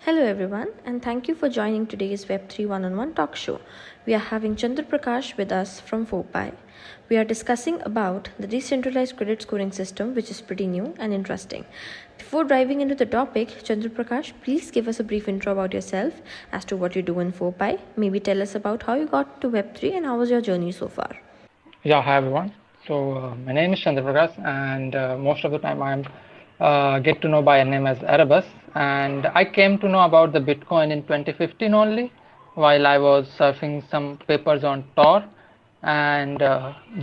Hello everyone, and thank you for joining today's Web3 One-on-One talk show. We are having Chandraprakash with us from FourPi. We are discussing about the decentralized credit scoring system, which is pretty new and interesting. Before diving into the topic, Chandraprakash, please give us a brief intro about yourself as to what you do in FourPi. Maybe tell us about how you got to Web3 and how was your journey so far. Yeah, hi everyone. My name is Chandraprakash, and most of the time I'm get to know by a name as Erebus. And I came to know about the Bitcoin in 2015 only, while I was surfing some papers on Tor, and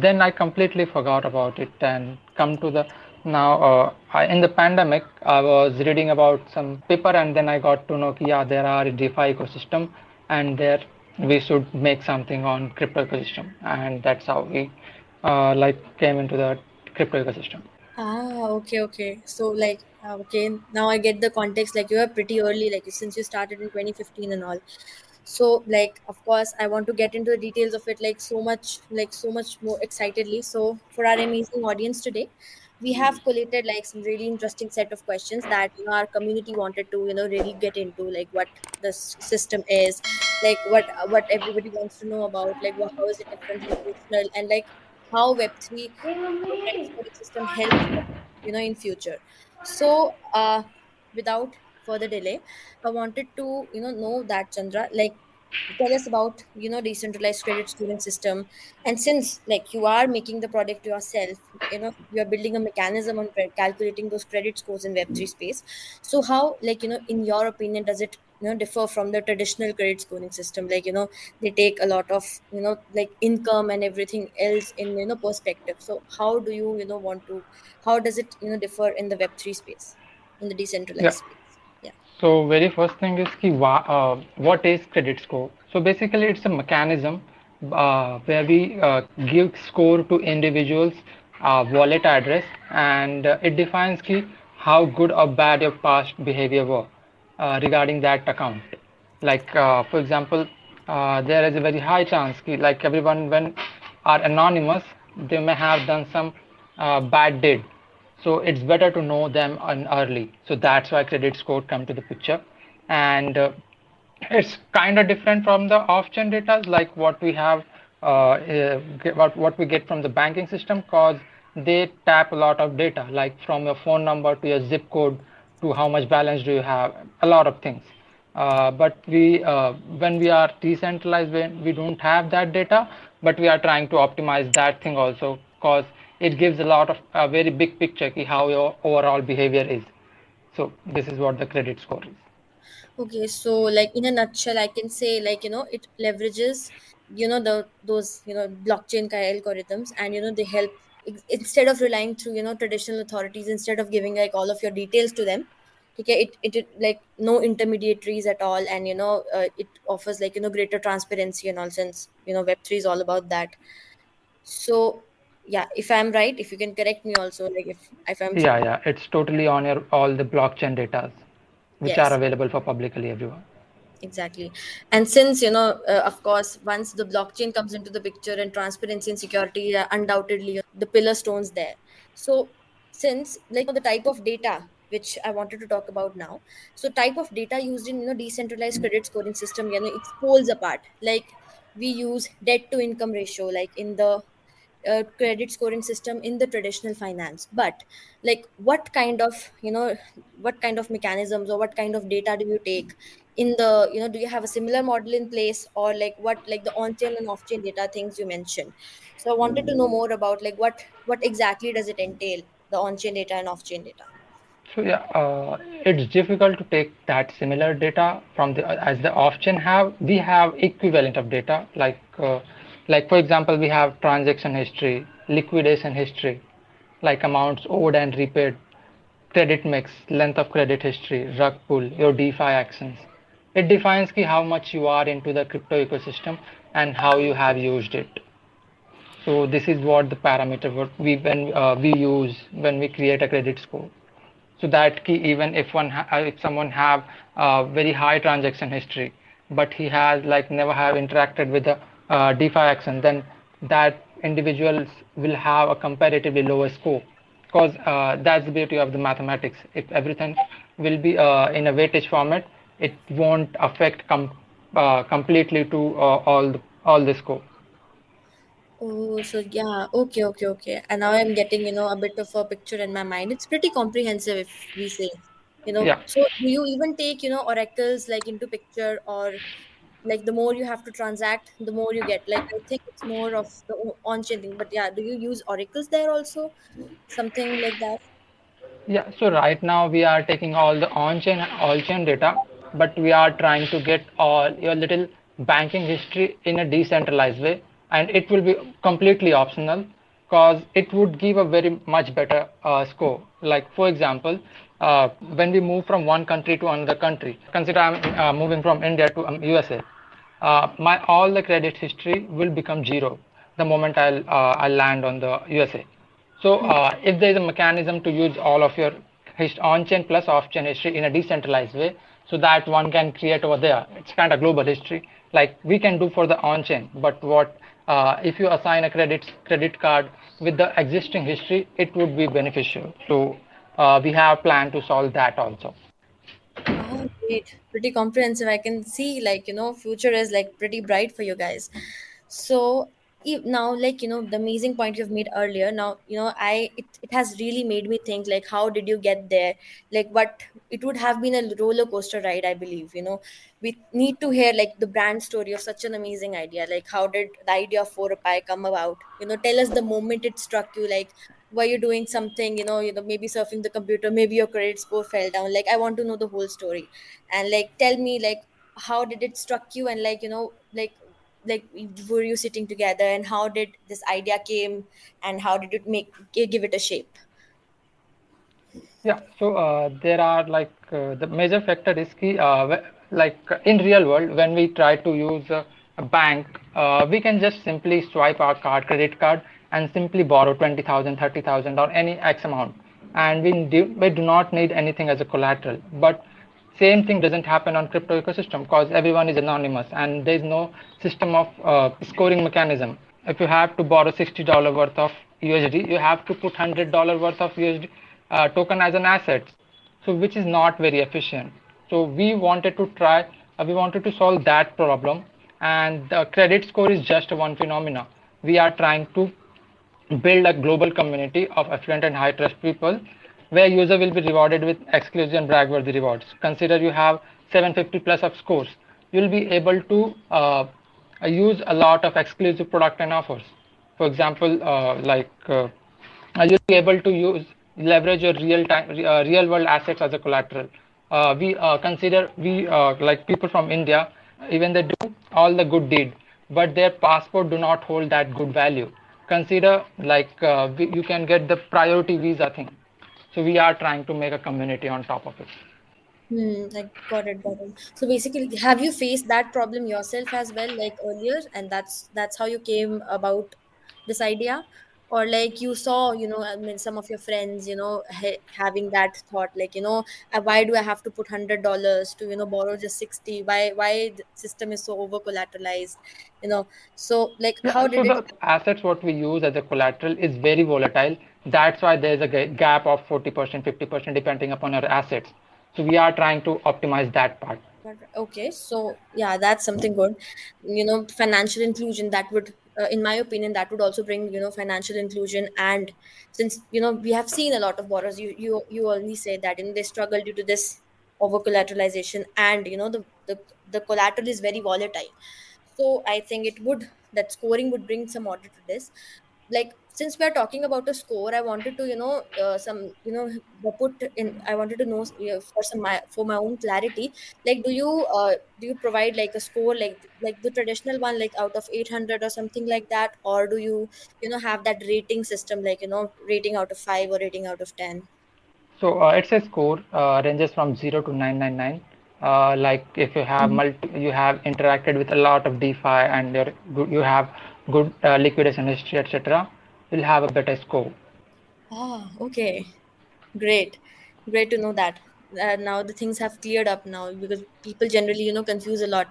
then I completely forgot about it and come to the now. In the pandemic, I was reading about some paper, and then I got to know, yeah, there are a DeFi ecosystem, and there we should make something on crypto ecosystem, and that's how we came into the crypto ecosystem. Okay. So okay, now I get the context. Like you are pretty early, like since you started in 2015 and all. So of course, I want to get into the details of it so much more excitedly. So for our amazing audience today, we have collated like some really interesting set of questions that our community wanted to really get into, like what the system is, like what everybody wants to know about, like how is it different from traditional, and like how Web3 credit scoring system helps them, in future. So without further delay, I wanted to know that, Chandra, like tell us about decentralized credit scoring system. And since like you are making the product yourself, you are building a mechanism on calculating those credit scores in Web3 space. So how, like in your opinion, does it differ from the traditional credit scoring system? Like they take a lot of like income and everything else in perspective. So how do you want to, how does it differ in the Web3 space, in the Yeah. decentralized space? Yeah. So very first thing is what is credit score? So basically, it's a mechanism where we give score to individuals' wallet address, and it defines how good or bad your past behavior were regarding that account. For example, there is a very high chance like everyone when are anonymous, they may have done some bad deed, so it's better to know them early. So that's why credit score come to the picture. And it's kind of different from the off-chain data, like what we have what we get from the banking system, cause they tap a lot of data, like from your phone number to your zip code to how much balance do you have, a lot of things. But when we are decentralized, we don't have that data, but we are trying to optimize that thing also, cause it gives a lot of a very big picture how your overall behavior is. So this is what the credit score is. Okay, so like in a nutshell, I can say, like it leverages the those blockchain kind algorithms, and they help, instead of relying through traditional authorities, instead of giving like all of your details to them. Okay, it like no intermediaries at all, and it offers like greater transparency and all, since Web3 is all about that. So yeah, if I'm right, if you can correct me also, like if I'm Yeah, it's totally on your all the blockchain data which are yes. available for publicly everyone. Exactly. And since, of course, once the blockchain comes into the picture, and transparency and security are undoubtedly the pillar stones there. So, since like the type of data which I wanted to talk about now, so type of data used in decentralized credit scoring system, it's poles apart. Like we use debt to income ratio, like in the credit scoring system in the traditional finance. But like what kind of mechanisms or what kind of data do you take in the, do you have a similar model in place, or like what, like the on-chain and off-chain data things you mentioned? So I wanted to know more about like what exactly does it entail, the on-chain data and off-chain data? So it's difficult to take that similar data from the as the off-chain have. We have equivalent of data, like for example, we have transaction history, liquidation history, like amounts owed and repaid, credit mix, length of credit history, rug pull, your DeFi actions. It defines how much you are into the crypto ecosystem and how you have used it. So this is what the parameter what we when we use when we create a credit score. So that key, even if someone have very high transaction history, but he has like never have interacted with the DeFi action, then that individuals will have a comparatively lower score, because that's the beauty of the mathematics. If everything will be in a weightage format, it won't affect completely to all the score. Oh, so yeah, okay, okay, okay. And now I'm getting, a bit of a picture in my mind. It's pretty comprehensive if we say, Yeah. So do you even take, oracles like into picture, or like the more you have to transact, the more you get? Like I think it's more of the on-chain thing. But yeah, do you use oracles there also? Something like that? Yeah, so right now we are taking all the on-chain data, but we are trying to get all your little banking history in a decentralized way, and it will be completely optional because it would give a very much better score. Like for example, when we move from one country to another country, consider I'm moving from India to USA. My all the credit history will become zero the moment I'll land on the USA. So if there is a mechanism to use all of your on-chain plus off-chain history in a decentralized way, so that one can create over there, it's kind of global history, like we can do for the on-chain. But what if you assign a credit card with the existing history, it would be beneficial. So we have planned to solve that also. Oh, great. Pretty comprehensive. I can see, like, future is like pretty bright for you guys. So now, like, the amazing point you've made earlier, now, it has really made me think, like, how did you get there? Like, what it would have been a roller coaster ride, I believe, we need to hear like the brand story of such an amazing idea. Like, how did the idea of 4Pi come about? Tell us the moment it struck you, like, were you doing something, maybe surfing the computer, maybe your credit score fell down. Like, I want to know the whole story. And like, tell me, like, how did it struck you? And like, like were you sitting together, and how did this idea came, and how did it give it a shape? Yeah, so there are like the major factor is key, like in real world when we try to use a bank, we can just simply swipe our credit card, and simply borrow 20,000, 30,000, or any X amount, and we do not need anything as a collateral. But same thing doesn't happen on crypto ecosystem because everyone is anonymous and there is no system of scoring mechanism. If you have to borrow $60 worth of USD, you have to put $100 worth of USD token as an asset, so which is not very efficient. So we wanted to solve that problem, and the credit score is just one phenomena. We are trying to build a global community of affluent and high trust people where user will be rewarded with exclusive and brag-worthy rewards. Consider you have 750 plus of scores. You'll be able to use a lot of exclusive product and offers. For example, you'll be able to leverage your real world assets as a collateral. We consider we like people from India, even they do all the good deed, but their passport do not hold that good value. Consider like you can get the priority visa thing. So we are trying to make a community on top of it. Like, got it, got it. So basically, have you faced that problem yourself as well, like earlier, and that's how you came about this idea? Or like you saw, I mean, some of your friends, having that thought, like, why do I have to put $100 to, borrow just 60? Why the system is so over collateralized, So like, Yeah, how so did it? the assets what we use as a collateral is very volatile. That's why there's a gap of 40%, 50% depending upon our assets. So we are trying to optimize that part. Okay, so yeah, that's something good. Financial inclusion, that would, in my opinion, that would also bring, financial inclusion. And since, we have seen a lot of borrowers, you only say that, they struggle due to this over collateralization, and the collateral is very volatile. So I think that scoring would bring some order to this. Like, since we are talking about a score, I wanted to, some, put in I wanted to know, for my own clarity, like, do you provide like a score, like the traditional one, like out of 800 or something like that, or do you, have that rating system, like, rating out of 5 or rating out of 10? So it's a score ranges from 0 to 999. Like if you have interacted with a lot of DeFi and you have good liquidation history, etc., you'll have a better score. Ah, okay. Great. Great to know that. Now the things have cleared up now, because people generally, confuse a lot.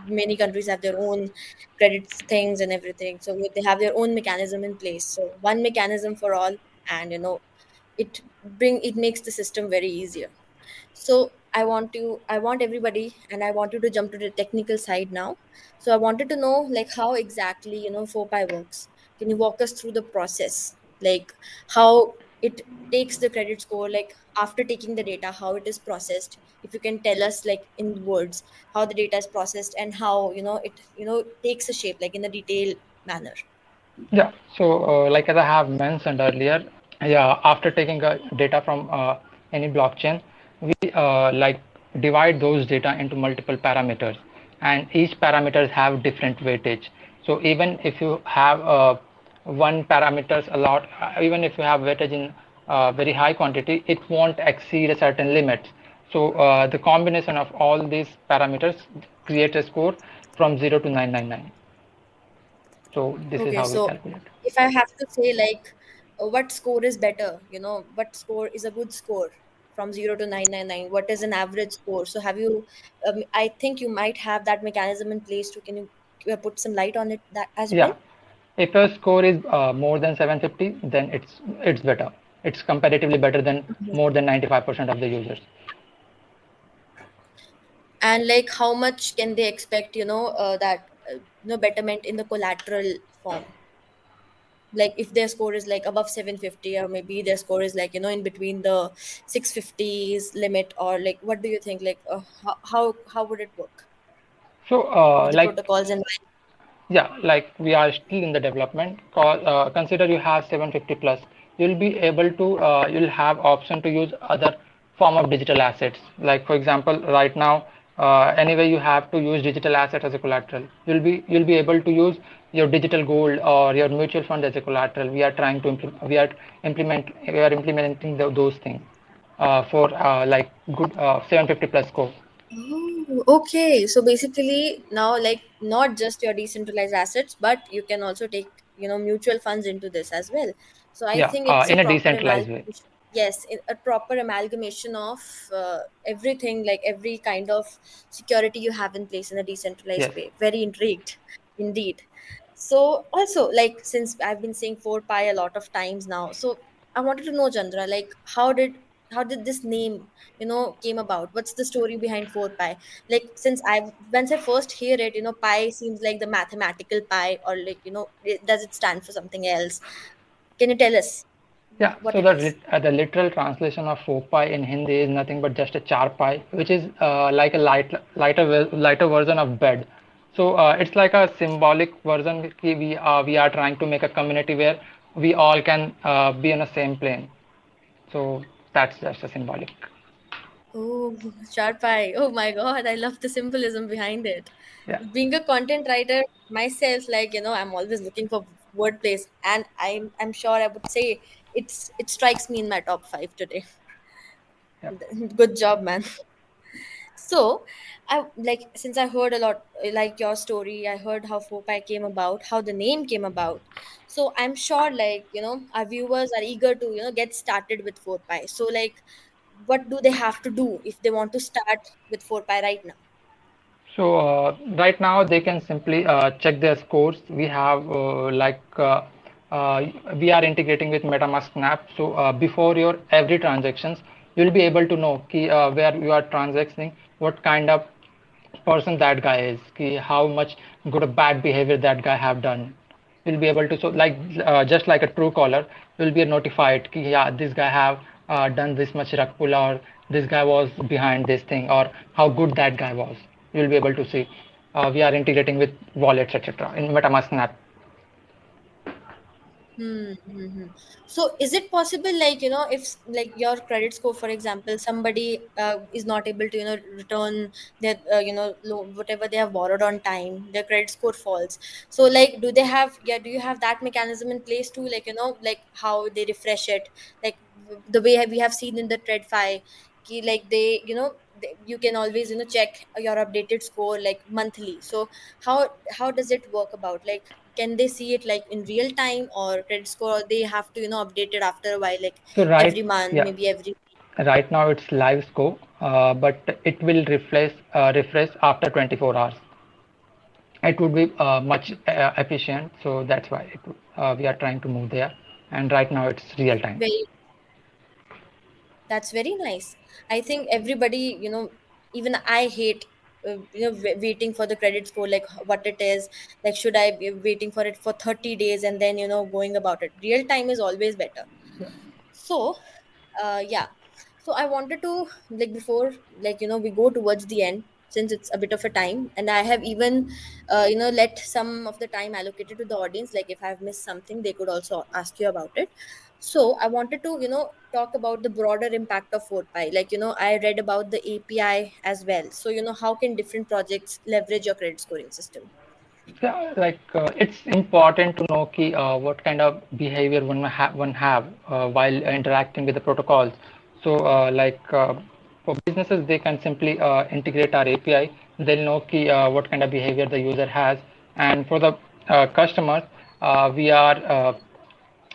Many countries have their own credit things and everything. So they have their own mechanism in place. So one mechanism for all, and it makes the system very easier. So I want everybody, and I want you to jump to the technical side now. So I wanted to know like how exactly, FOPI works. Can you walk us through the process? Like how it takes the credit score, like after taking the data, how it is processed. If you can tell us like in words how the data is processed and how, it takes a shape like in a detailed manner. Yeah. So, like as I have mentioned earlier, yeah, after taking data from any blockchain, we like divide those data into multiple parameters, and each parameters have different weightage. So even if you have one parameters a lot, even if you have weightage in very high quantity, it won't exceed a certain limit. So the combination of all these parameters create a score from 0 to 999. So this is Okay, how we so calculate. if I have to say like what score is better, what score is a good score from 0 to 999, what is an average score? So have you, I think you might have that mechanism in place too. Can you put some light on it that as well? Yeah, if your score is more than 750, then it's better. It's comparatively better than more than 95% of the users. And like how much can they expect, that betterment in the collateral form? Like if their score is like above 750, or maybe their score is like, in between the 650s limit, or like what do you think, like how would it work So with the like protocols and yeah, like we are still in the development. Consider you have 750 plus. You'll be able to, you'll have option to use other form of digital assets. Like for example, right now, anyway, you have to use digital asset as a collateral. You'll be able to use your digital gold or your mutual fund as a collateral. We are trying to implementing those things for like good 750 plus score. Oh, okay. So basically now like not just your decentralized assets, but you can also take, mutual funds into this as well. So I Yeah, think it's a in a proper decentralized way. amalgamation. Yes, a proper amalgamation of everything, like every kind of security you have in place in a decentralized Yes. way. Very intrigued, indeed. So also like since I've been saying 4Pi a lot of times now, so I wanted to know, Chandra, like how did this name, came about? What's the story behind 4Pi? Like since I once I first hear it, pi seems like the mathematical pi, or like, does it stand for something else? Can you tell us Yeah, what so it is? the literal translation of FourPi in Hindi is nothing but just a charpai, which is like a lighter version of bed. So it's like a symbolic version. We are trying to make a community where we all can be on the same plane. So that's just a symbolic. Oh, Sharpai. Oh my God, I love the symbolism behind it. Yeah, Being a content writer myself, like, I'm always looking for wordplays, and I'm sure I would say it strikes me in my top 5 today. yeah. Good job, man. So, I like since I heard a lot like your story, I heard how FourPi came about, how the name came about. So I'm sure like, our viewers are eager to, get started with FourPi. So like what do they have to do if they want to start with FourPi right now? So right now they can simply check their scores. We have uh, we are integrating with MetaMask Snap. So before your every transactions, you'll be able to know where you are transacting, what kind of person that guy is, how much good or bad behavior that guy have done. You'll be able to, so like just like a true caller, you'll be notified yeah, this guy have done this much rug pull, or this guy was behind this thing, or how good that guy was. You'll be able to see. We are integrating with wallets, etc. in MetaMask app. Hmm. So is it possible, like, if like your credit score, for example, somebody is not able to, return their, whatever they have borrowed on time, their credit score falls. So like, do you have that mechanism in place too? Like, like how they refresh it, like the way we have seen in the TradFi, like you can always, check your updated score like monthly. So how does it work about? Like, can they see it like in real time, or credit score, or they have to, update it after a while, like So every month, yeah, maybe every right now it's live score, but it will refresh after 24 hours. It would be much efficient, so that's why we are trying to move there. And right now it's real time. very That's very nice. I think everybody, even I hate, waiting for the credit score, like what it is. Like, should I be waiting for it for 30 days and then, going about it? Real time is always better. So, yeah. So I wanted to, like, before, like, we go towards the end, since it's a bit of a time, and I have even, let some of the time allocated to the audience. Like, if I've missed something, they could also ask you about it. So I wanted to, talk about the broader impact of 4Pi. Like, I read about the API as well. So, how can different projects leverage your credit scoring system? Yeah, like it's important to know what kind of behavior one have while interacting with the protocols. So, for businesses, they can simply integrate our API. They'll know what kind of behavior the user has, and for the customers, we are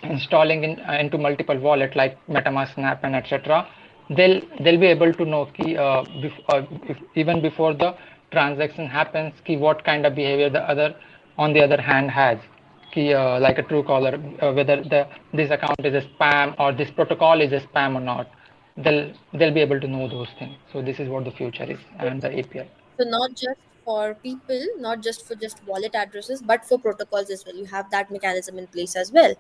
installing into multiple wallet like MetaMask, Snap, and etc. They'll be able to know if, even before the transaction happens, what kind of behavior the other on the other hand has. Like a true caller, whether this account is a spam or this protocol is a spam or not. They'll be able to know those things. So this is what the future is and the API. So not just for people, not just for just wallet addresses, but for protocols as well. You have that mechanism in place as well.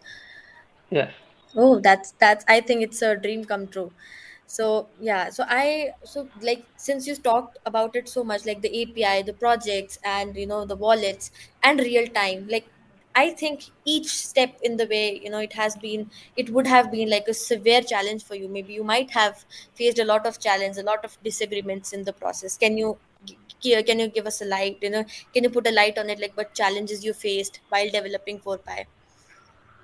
Yes. Oh, that's I think it's a dream come true. So yeah, so like since you talked about it so much, like the API, the projects, and the wallets and real time, like I think each step in the way, it would have been like a severe challenge for you. Maybe you might have faced a lot of challenge, a lot of disagreements in the process. Can you give us a light? Can you put a light on it, like what challenges you faced while developing 4Pi?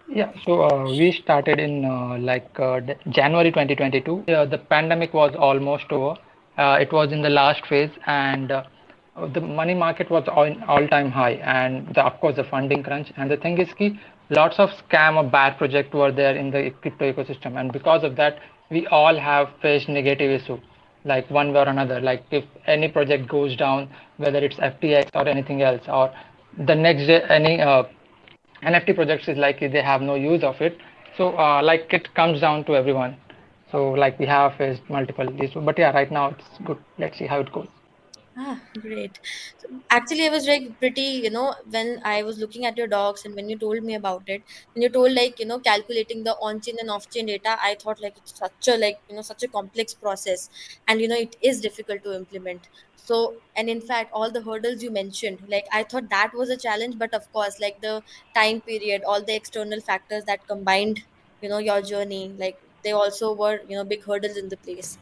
Yeah, so we started in January 2022. The pandemic was almost over. It was in the last phase, and the money market was all-time high, and of course the funding crunch. And the thing is, lots of scam or bad projects were there in the crypto ecosystem, and because of that, we all have faced negative issue, like one way or another. Like if any project goes down, whether it's FTX or anything else, or the next day any NFT projects is like they have no use of it. So like it comes down to everyone. So like we have faced multiple issues, but yeah, right now it's good. Let's see how it goes. Ah, great. So actually, I was like pretty, when I was looking at your docs and when you told me about it, when you told like, calculating the on-chain and off-chain data, I thought like it's such a like, such a complex process, and it is difficult to implement. So, and in fact, all the hurdles you mentioned, like I thought that was a challenge, but of course, like the time period, all the external factors that combined, your journey, like they also were, big hurdles in the place.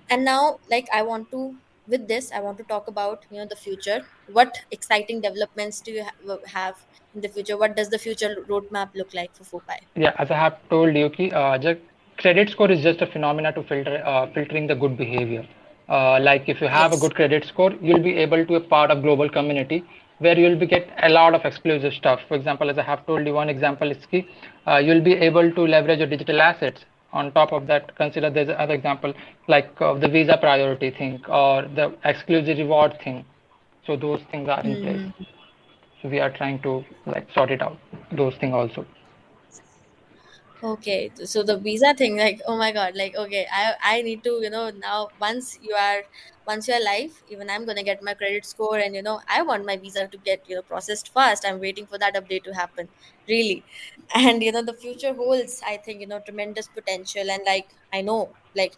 And now, like I want to with this I want to talk about the future. What exciting developments do you have in the future? What does the future roadmap look like for FourPi? Yeah, as I have told you, just credit score is just a phenomena to filtering the good behavior. Like if you have a Yes. good credit score, you'll be able to be part of global community where you'll be get a lot of exclusive stuff. For example, as I have told you, one example is you'll be able to leverage your digital assets. On top of that, consider there's another example like the visa priority thing or the exclusive reward thing. So those things are in place. Hmm. So we are trying to like sort it out. Those things also. Okay, so the visa thing, like, oh my God, like, okay, I need to, now once you're live, even I'm gonna get my credit score, and I want my visa to get processed fast. I'm waiting for that update to happen, really. And the future holds, I think, tremendous potential, and like I know, like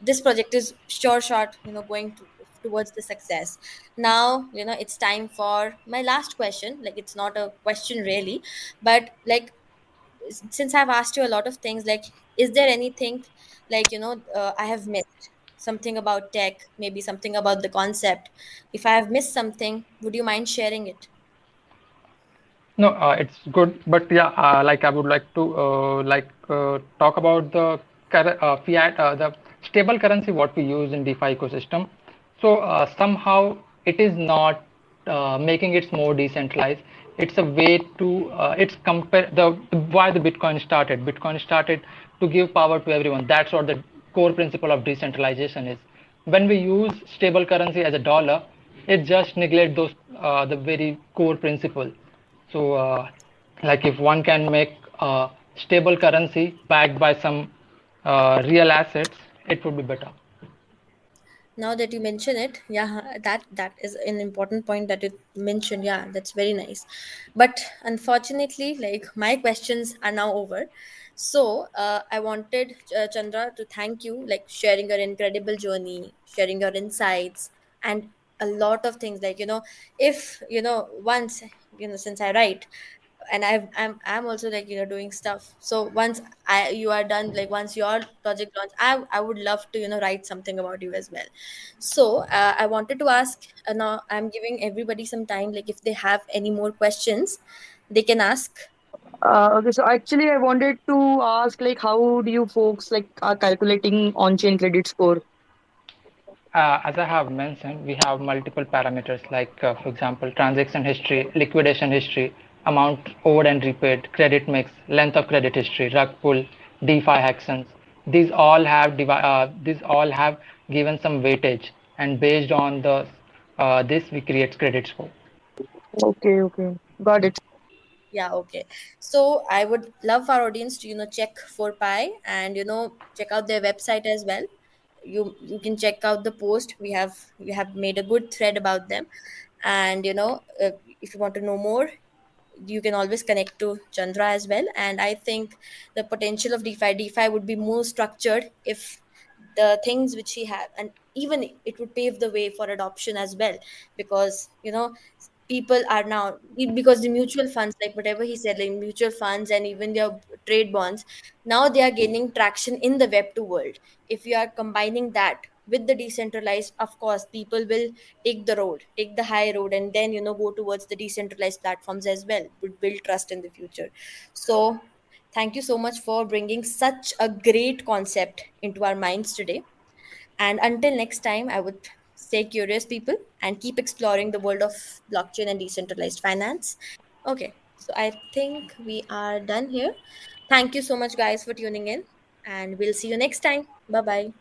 this project is sure shot, going towards the success. Now, it's time for my last question. Like, it's not a question really, but like since I've asked you a lot of things, like, is there anything like I have missed something about tech, maybe something about the concept? If I have missed something, would you mind sharing it? No, it's good, but yeah, like I would like to talk about the fiat, the stable currency what we use in DeFi ecosystem. So somehow it is not making it more decentralized. It's a way to it's compare the why the Bitcoin started. Bitcoin started to give power to everyone. That's what the core principle of decentralization is. When we use stable currency as a dollar, it just neglect those the very core principle. So, like if one can make a stable currency backed by some real assets, it would be better. Now that you mention it, yeah, that is an important point that you mentioned. Yeah, that's very nice. But unfortunately, like, my questions are now over. So I wanted, Chandra, to thank you, like, sharing your incredible journey, sharing your insights, and a lot of things, like, if once, since I write, and I'm also, like, doing stuff. So once you are done, like, once your project launch, I would love to write something about you as well. So I wanted to ask, now I'm giving everybody some time, like, if they have any more questions, they can ask. Okay, so actually, I wanted to ask, like, how do you folks like are calculating on-chain credit score? As I have mentioned, we have multiple parameters like, for example, transaction history, liquidation history, amount owed and repaid, credit mix, length of credit history, rug pull, DeFi actions. These all have given some weightage, and based on the this we create credit score. Okay, okay, got it. Yeah, okay. So I would love our audience to check FourPi, and check out their website as well. You can check out the post. We have made a good thread about them, and if you want to know more, you can always connect to Chandra as well. And I think the potential of DeFi would be more structured if the things which he have, and even it would pave the way for adoption as well, because people are now, because the mutual funds, like whatever he said, like mutual funds and even their trade bonds, now they are gaining traction in the web 2 world. If you are combining that with the decentralized, of course people will take the high road, and then go towards the decentralized platforms as well, would build trust in the future. So thank you so much for bringing such a great concept into our minds today. And until next time, I would stay curious, people, and keep exploring the world of blockchain and decentralized finance. Okay, so I think we are done here. Thank you so much, guys, for tuning in, and we'll see you next time. Bye bye.